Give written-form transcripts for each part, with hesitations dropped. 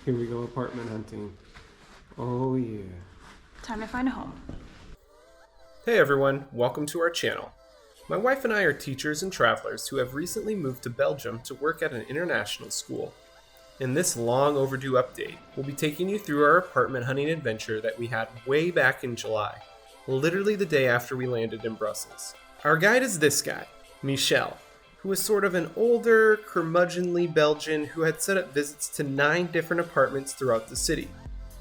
Here we go, apartment hunting. Oh yeah. Time to find a home. Hey everyone, welcome to our channel. My wife and I are teachers and travelers who have recently moved to Belgium to work at an international school. In this long overdue update, we'll be taking you through our apartment hunting adventure that we had way back in July, literally the day after we landed in Brussels. Our guide is this guy, Michel, who is sort of an older, curmudgeonly Belgian who had set up visits to 9 different apartments throughout the city.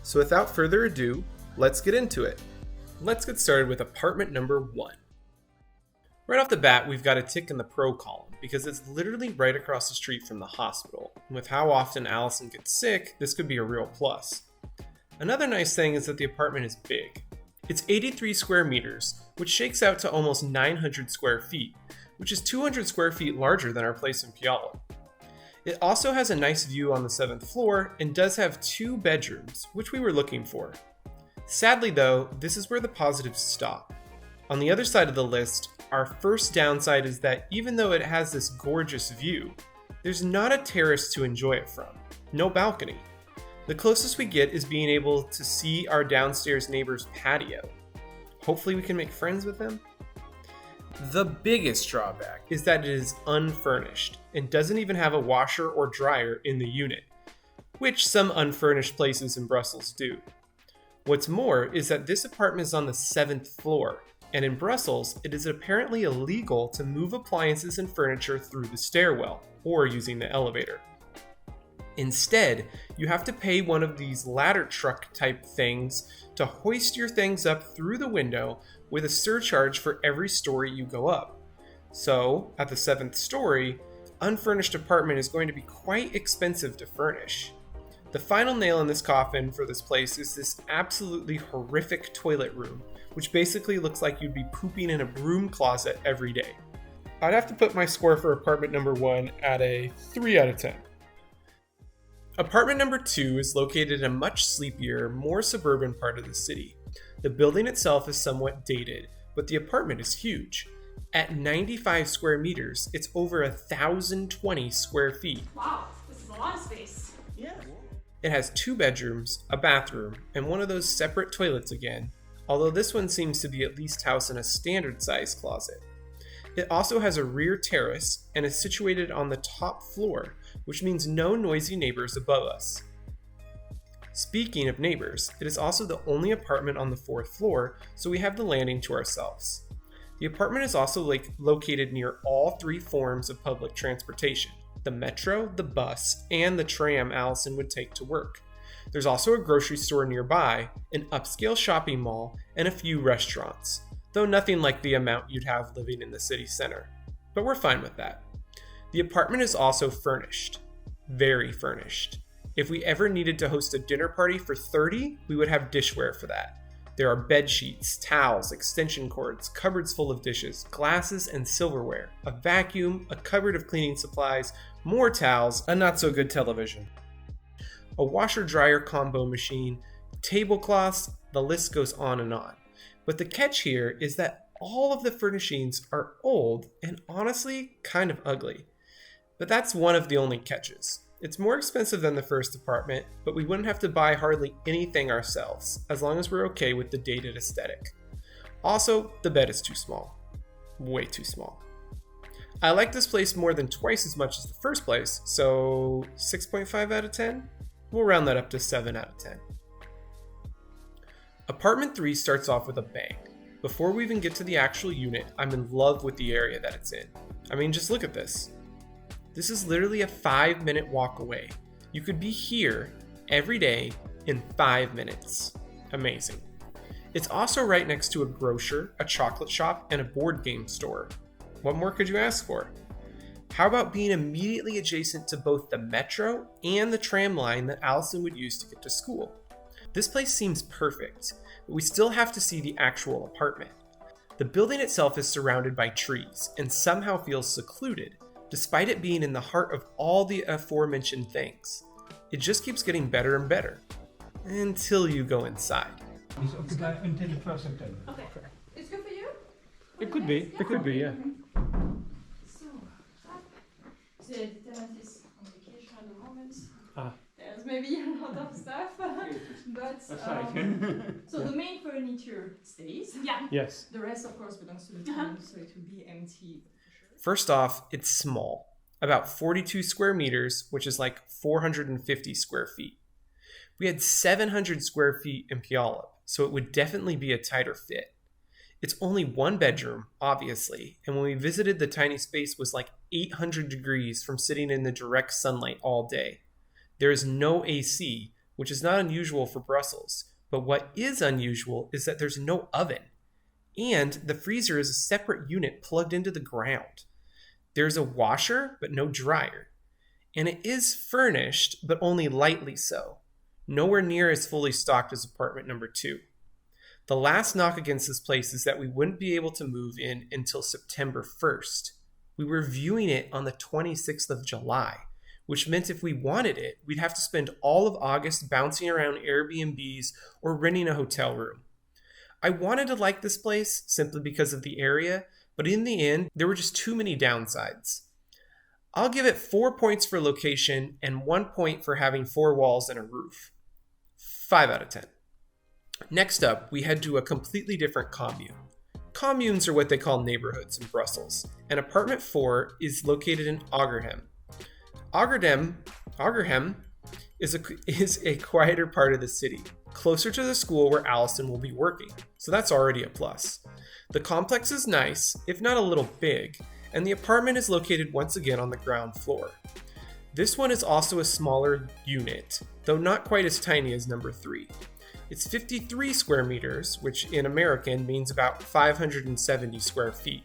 So without further ado, let's get into it. Let's get started with apartment number 1. Right off the bat, we've got a tick in the pro column because it's literally right across the street from the hospital. And with how often Allison gets sick, this could be a real plus. Another nice thing is that the apartment is big. It's 83 square meters, which shakes out to almost 900 square feet, which is 200 square feet larger than our place in Pialo. It also has a nice view on the 7th floor and does have 2 bedrooms, which we were looking for. Sadly though, this is where the positives stop. On the other side of the list, our first downside is that even though it has this gorgeous view, there's not a terrace to enjoy it from. No balcony. The closest we get is being able to see our downstairs neighbor's patio. Hopefully we can make friends with them. The biggest drawback is that it is unfurnished and doesn't even have a washer or dryer in the unit, which some unfurnished places in Brussels do. What's more is that this apartment is on the 7th floor, and in Brussels, it is apparently illegal to move appliances and furniture through the stairwell or using the elevator. Instead, you have to pay one of these ladder truck type things to hoist your things up through the window with a surcharge for every story you go up. So, at the 7th story, unfurnished apartment is going to be quite expensive to furnish. The final nail in this coffin for this place is this absolutely horrific toilet room, which basically looks like you'd be pooping in a broom closet every day. I'd have to put my score for apartment number 1 at a 3 out of 10. Apartment number 2 is located in a much sleepier, more suburban part of the city. The building itself is somewhat dated, but the apartment is huge. At 95 square meters, it's over 1,020 square feet. Wow, this is a lot of space. Yeah. It has 2 bedrooms, a bathroom, and one of those separate toilets again, although this one seems to be at least housed in a standard size closet. It also has a rear terrace and is situated on the top floor, which means no noisy neighbors above us. Speaking of neighbors, it is also the only apartment on the 4th floor, so we have the landing to ourselves. The apartment is also located near all 3 forms of public transportation: the metro, the bus, and the tram Allison would take to work. There's also a grocery store nearby, an upscale shopping mall, and a few restaurants, though nothing like the amount you'd have living in the city center. But we're fine with that. The apartment is also furnished. Very furnished. If we ever needed to host a dinner party for 30, we would have dishware for that. There are bed sheets, towels, extension cords, cupboards full of dishes, glasses and silverware, a vacuum, a cupboard of cleaning supplies, more towels, a not so good television, a washer-dryer combo machine, tablecloths, the list goes on and on. But the catch here is that all of the furnishings are old and honestly kind of ugly. But that's one of the only catches. It's more expensive than the first apartment, but we wouldn't have to buy hardly anything ourselves, as long as we're okay with the dated aesthetic. Also, the bed is too small. Way too small. I like this place more than twice as much as the first place, so 6.5 out of 10? We'll round that up to 7 out of 10. Apartment 3 starts off with a bang. Before we even get to the actual unit, I'm in love with the area that it's in. I mean, just look at this. This is literally a 5-minute walk away. You could be here every day in 5 minutes. Amazing. It's also right next to a grocer, a chocolate shop, and a board game store. What more could you ask for? How about being immediately adjacent to both the metro and the tram line that Allison would use to get to school? This place seems perfect, but we still have to see the actual apartment. The building itself is surrounded by trees and somehow feels secluded, despite it being in the heart of all the aforementioned things. It just keeps getting better and better, until you go inside. It's occupied until the 1st September. Okay. It's good for you? It could be, yeah. So, the tenant is on vacation at the moment. Ah. There's maybe a lot of stuff. But so the main furniture stays. Yeah. Yes. The rest, of course, belongs to the tenant, so it will be empty. First off, it's small, about 42 square meters, which is like 450 square feet. We had 700 square feet in Puyallup, so it would definitely be a tighter fit. It's only one bedroom, obviously, and when we visited, the tiny space was like 800 degrees from sitting in the direct sunlight all day. There is no AC, which is not unusual for Brussels, but what is unusual is that there's no oven, and the freezer is a separate unit plugged into the ground. There's a washer, but no dryer, and it is furnished, but only lightly so. Nowhere near as fully stocked as apartment number 2. The last knock against this place is that we wouldn't be able to move in until September 1st. We were viewing it on the 26th of July, which meant if we wanted it, we'd have to spend all of August bouncing around Airbnbs or renting a hotel room. I wanted to like this place simply because of the area, but in the end, there were just too many downsides. I'll give it 4 points for location and 1 point for having 4 walls and a roof. 5 out of 10. Next up, we head to a completely different commune. Communes are what they call neighborhoods in Brussels, and apartment 4 is located in Ogerhem. Ogerhem is a quieter part of the city, closer to the school where Allison will be working, so that's already a plus. The complex is nice, if not a little big, and the apartment is located once again on the ground floor. This one is also a smaller unit, though not quite as tiny as number 3. It's 53 square meters, which in American means about 570 square feet.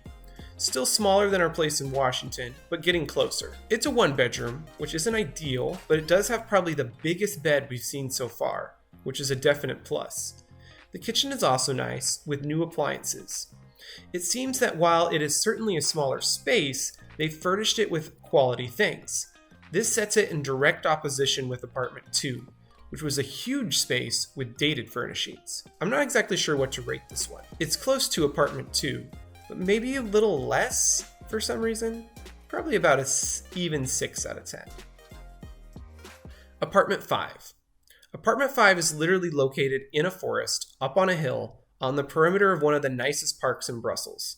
Still smaller than our place in Washington, but getting closer. It's a 1-bedroom, which isn't ideal, but it does have probably the biggest bed we've seen so far, which is a definite plus. The kitchen is also nice, with new appliances. It seems that while it is certainly a smaller space, they've furnished it with quality things. This sets it in direct opposition with apartment 2, which was a huge space with dated furnishings. I'm not exactly sure what to rate this one. It's close to apartment 2, but maybe a little less for some reason. Probably about an even 6 out of 10. Apartment 5. Apartment 5 is literally located in a forest, up on a hill, on the perimeter of one of the nicest parks in Brussels.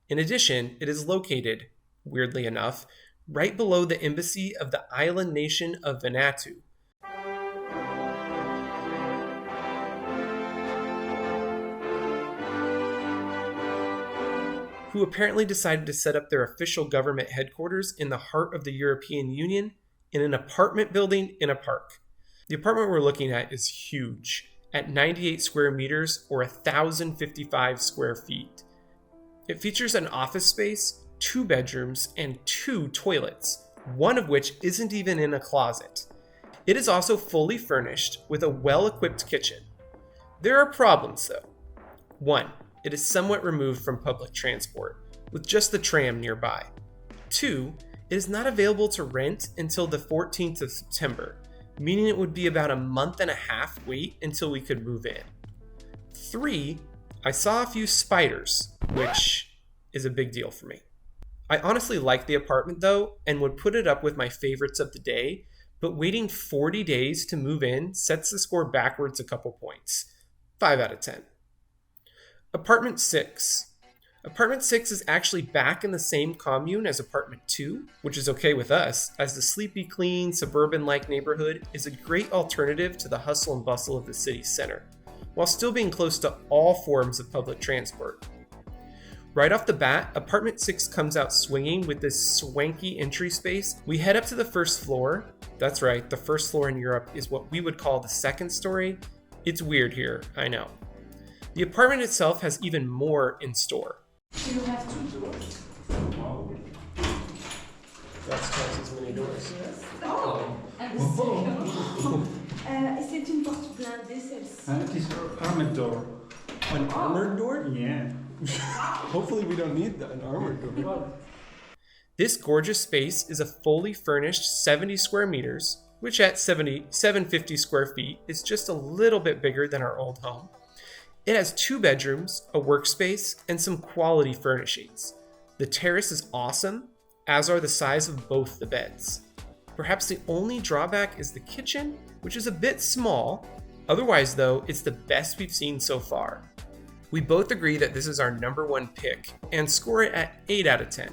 In addition, it is located, weirdly enough, right below the embassy of the island nation of Vanuatu. Who apparently decided to set up their official government headquarters in the heart of the European Union in an apartment building in a park. The apartment we're looking at is huge, at 98 square meters or 1,055 square feet. It features an office space, 2 bedrooms, and 2 toilets, one of which isn't even in a closet. It is also fully furnished with a well-equipped kitchen. There are problems though. 1. It is somewhat removed from public transport, with just the tram nearby. 2. It is not available to rent until the 14th of September, meaning it would be about a month and a half wait until we could move in. 3. I saw a few spiders, which is a big deal for me. I honestly like the apartment though, and would put it up with my favorites of the day, but waiting 40 days to move in sets the score backwards a couple points. 5 out of 10. Apartment 6. Apartment 6 is actually back in the same commune as Apartment 2, which is okay with us, as the sleepy, clean, suburban-like neighborhood is a great alternative to the hustle and bustle of the city center, while still being close to all forms of public transport. Right off the bat, Apartment 6 comes out swinging with this swanky entry space. We head up to the first floor. That's right, the first floor in Europe is what we would call the second story. It's weird here, I know. The apartment itself has even more in store. You have 2 doors. Wow. That's twice as many doors. Oh, and the second. C'est une porte blindée celle-ci. Het is een armored door. An armored door? Yeah. Hopefully we don't need an armored door. This gorgeous space is a fully furnished 70 square meters, which at 750 square feet is just a little bit bigger than our old home. It has 2 bedrooms, a workspace, and some quality furnishings. The terrace is awesome, as are the size of both the beds. Perhaps the only drawback is the kitchen, which is a bit small. Otherwise though, it's the best we've seen so far. We both agree that this is our number one pick and score it at 8 out of 10.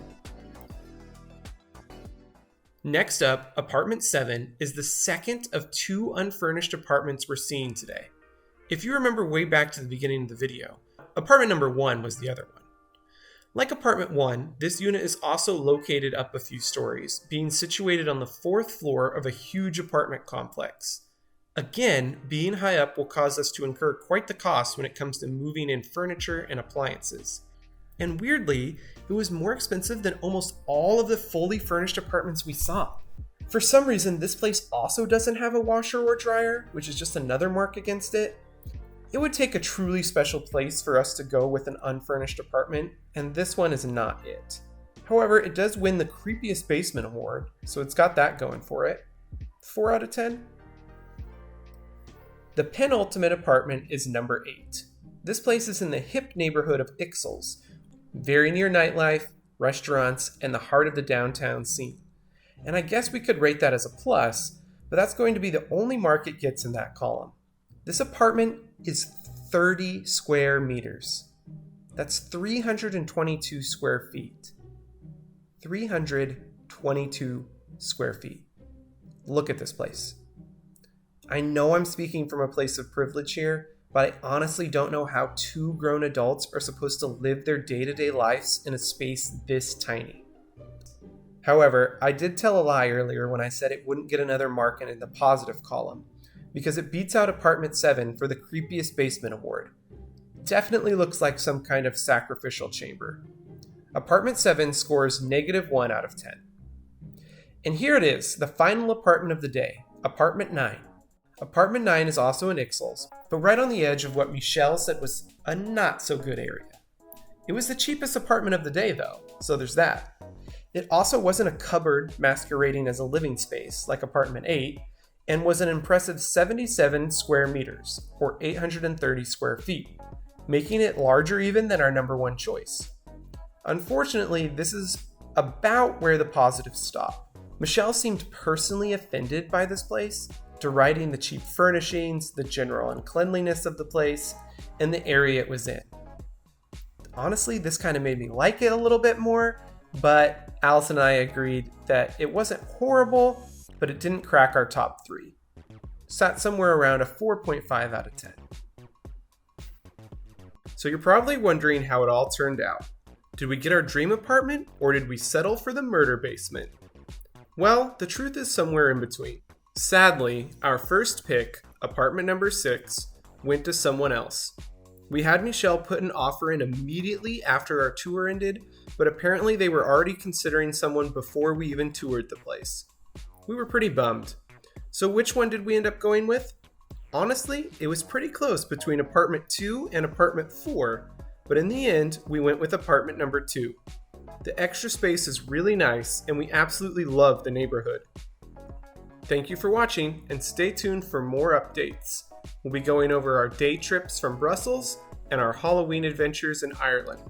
Next up, apartment 7 is the second of 2 unfurnished apartments we're seeing today. If you remember way back to the beginning of the video, apartment number 1 was the other one. Like apartment 1, this unit is also located up a few stories, being situated on the 4th floor of a huge apartment complex. Again, being high up will cause us to incur quite the cost when it comes to moving in furniture and appliances. And weirdly, it was more expensive than almost all of the fully furnished apartments we saw. For some reason, this place also doesn't have a washer or dryer, which is just another mark against it. It would take a truly special place for us to go with an unfurnished apartment, and this one is not it. However, it does win the creepiest basement award, so it's got that going for it. 4 out of 10. The penultimate apartment is number 8. This place is in the hip neighborhood of Ixelles, very near nightlife, restaurants, and the heart of the downtown scene. And I guess we could rate that as a plus, but that's going to be the only mark it gets in that column. This apartment is 30 square meters. That's 322 square feet. 322 square feet. Look at this place. I know I'm speaking from a place of privilege here, but I honestly don't know how 2 grown adults are supposed to live their day-to-day lives in a space this tiny. However, I did tell a lie earlier when I said it wouldn't get another mark in the positive column, because it beats out apartment 7 for the creepiest basement award. Definitely looks like some kind of sacrificial chamber. Apartment 7 scores -1 out of 10. And here it is, the final apartment of the day, apartment 9. Apartment 9 is also in Ixelles, but right on the edge of what Michelle said was a not so good area. It was the cheapest apartment of the day though, so there's that. It also wasn't a cupboard masquerading as a living space like apartment 8, and was an impressive 77 square meters, or 830 square feet, making it larger even than our number 1 choice. Unfortunately, this is about where the positives stop. Michelle seemed personally offended by this place, deriding the cheap furnishings, the general uncleanliness of the place, and the area it was in. Honestly, this kind of made me like it a little bit more, but Alice and I agreed that it wasn't horrible, but it didn't crack our top 3. Sat somewhere around a 4.5 out of 10. So you're probably wondering how it all turned out. Did we get our dream apartment, or did we settle for the murder basement? Well, the truth is somewhere in between. Sadly, our first pick, apartment number 6, went to someone else. We had Michelle put an offer in immediately after our tour ended, but apparently they were already considering someone before we even toured the place. We were pretty bummed. So which one did we end up going with? Honestly, it was pretty close between apartment 2 and apartment 4, but in the end, we went with apartment number 2. The extra space is really nice, and we absolutely love the neighborhood. Thank you for watching, and stay tuned for more updates. We'll be going over our day trips from Brussels and our Halloween adventures in Ireland.